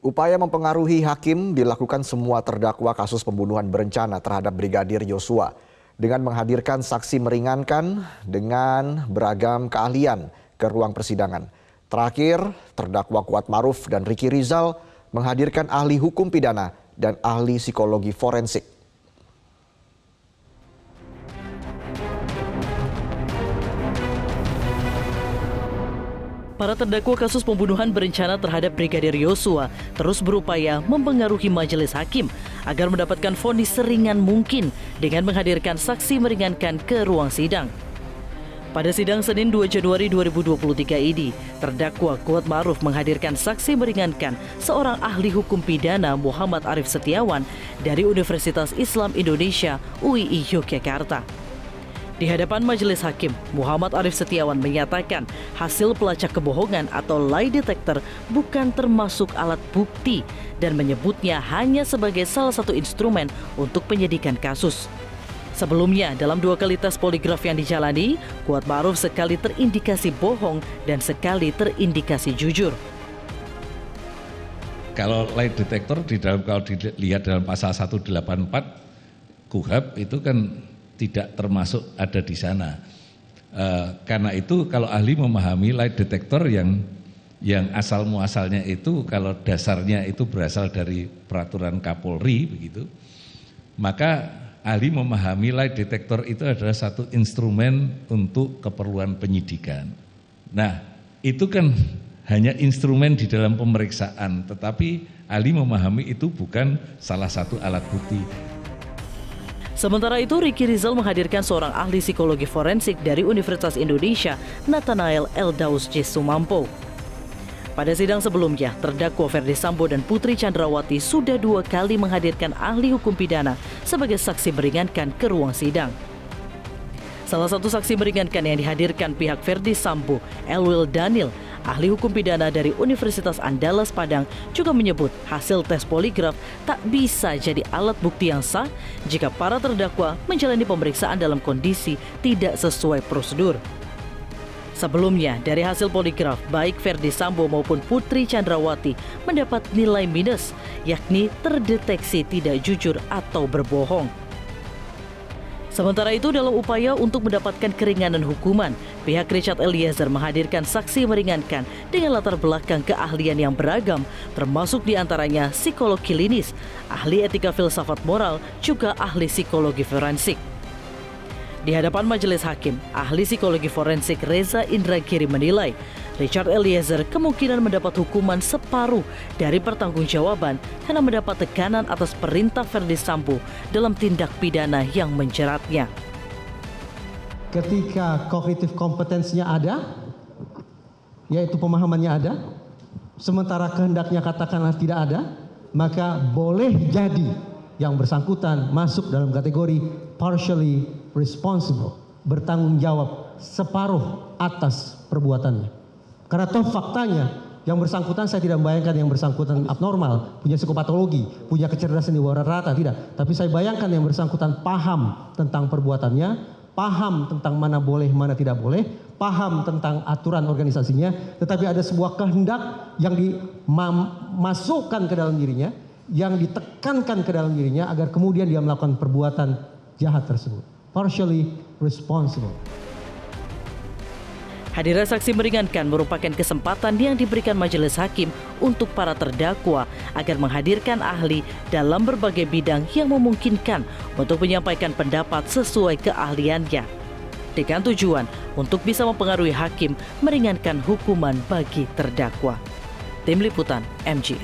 Upaya mempengaruhi hakim dilakukan semua terdakwa kasus pembunuhan berencana terhadap Brigadir Yosua dengan menghadirkan saksi meringankan dengan beragam keahlian ke ruang persidangan. Terakhir, terdakwa Kuatmaruf dan Ricky Rizal menghadirkan ahli hukum pidana dan ahli psikologi forensik. Para terdakwa kasus pembunuhan berencana terhadap Brigadir Yosua terus berupaya mempengaruhi majelis hakim agar mendapatkan vonis seringan mungkin dengan menghadirkan saksi meringankan ke ruang sidang. Pada sidang Senin 2 Januari 2023 ini, terdakwa Kuatmaruf menghadirkan saksi meringankan seorang ahli hukum pidana Muhammad Arif Setiawan dari Universitas Islam Indonesia UII Yogyakarta. Di hadapan majelis hakim, Muhammad Arif Setiawan menyatakan hasil pelacak kebohongan atau lie detector bukan termasuk alat bukti dan menyebutnya hanya sebagai salah satu instrumen untuk penyidikan kasus. Sebelumnya, dalam 2 kali tes poligraf yang dijalani, Kuatmaruf sekali terindikasi bohong dan sekali terindikasi jujur. Kalau lie detector kalau dilihat dalam pasal 184 KUHP itu kan tidak termasuk ada di sana. Karena itu kalau ahli memahami lie detector yang asal muasalnya itu kalau dasarnya itu berasal dari peraturan Kapolri begitu, maka ahli memahami lie detector itu adalah satu instrumen untuk keperluan penyidikan. Nah, itu kan hanya instrumen di dalam pemeriksaan, tetapi ahli memahami itu bukan salah satu alat bukti. Sementara itu, Ricky Rizal menghadirkan seorang ahli psikologi forensik dari Universitas Indonesia, Nathanael Eldaus J. Sumampo. Pada sidang sebelumnya, terdakwa Ferdy Sambo dan Putri Chandrawati sudah 2 kali menghadirkan ahli hukum pidana sebagai saksi meringankan ke ruang sidang. Salah satu saksi meringankan yang dihadirkan pihak Ferdy Sambo, Elwil Daniel, ahli hukum pidana dari Universitas Andalas Padang, juga menyebut hasil tes poligraf tak bisa jadi alat bukti yang sah jika para terdakwa menjalani pemeriksaan dalam kondisi tidak sesuai prosedur. Sebelumnya, dari hasil poligraf, baik Ferdy Sambo maupun Putri Chandrawati mendapat nilai minus, yakni terdeteksi tidak jujur atau berbohong. Sementara itu, dalam upaya untuk mendapatkan keringanan hukuman, pihak Richard Eliezer menghadirkan saksi meringankan dengan latar belakang keahlian yang beragam, termasuk diantaranya psikolog klinis, ahli etika filsafat moral, juga ahli psikologi forensik. Di hadapan majelis hakim, ahli psikologi forensik Reza Indragiri menilai Richard Eliezer kemungkinan mendapat hukuman separuh dari pertanggungjawaban karena mendapat tekanan atas perintah Ferdy Sambo dalam tindak pidana yang menjeratnya. Ketika kognitif kompetensinya ada, yaitu pemahamannya ada, sementara kehendaknya katakanlah tidak ada, maka boleh jadi yang bersangkutan masuk dalam kategori partially responsible, bertanggung jawab separuh atas perbuatannya. Karena toh faktanya yang bersangkutan, saya tidak membayangkan yang bersangkutan abnormal, punya psikopatologi, punya kecerdasan di bawah rata, tidak. Tapi saya bayangkan yang bersangkutan paham tentang perbuatannya, paham tentang mana boleh, mana tidak boleh, paham tentang aturan organisasinya, tetapi ada sebuah kehendak yang dimasukkan ke dalam dirinya, yang ditekankan ke dalam dirinya agar kemudian dia melakukan perbuatan jahat tersebut. Partially responsible. Hadirnya saksi meringankan merupakan kesempatan yang diberikan majelis hakim untuk para terdakwa agar menghadirkan ahli dalam berbagai bidang yang memungkinkan untuk menyampaikan pendapat sesuai keahliannya, dengan tujuan untuk bisa mempengaruhi hakim meringankan hukuman bagi terdakwa. Tim Liputan MGN.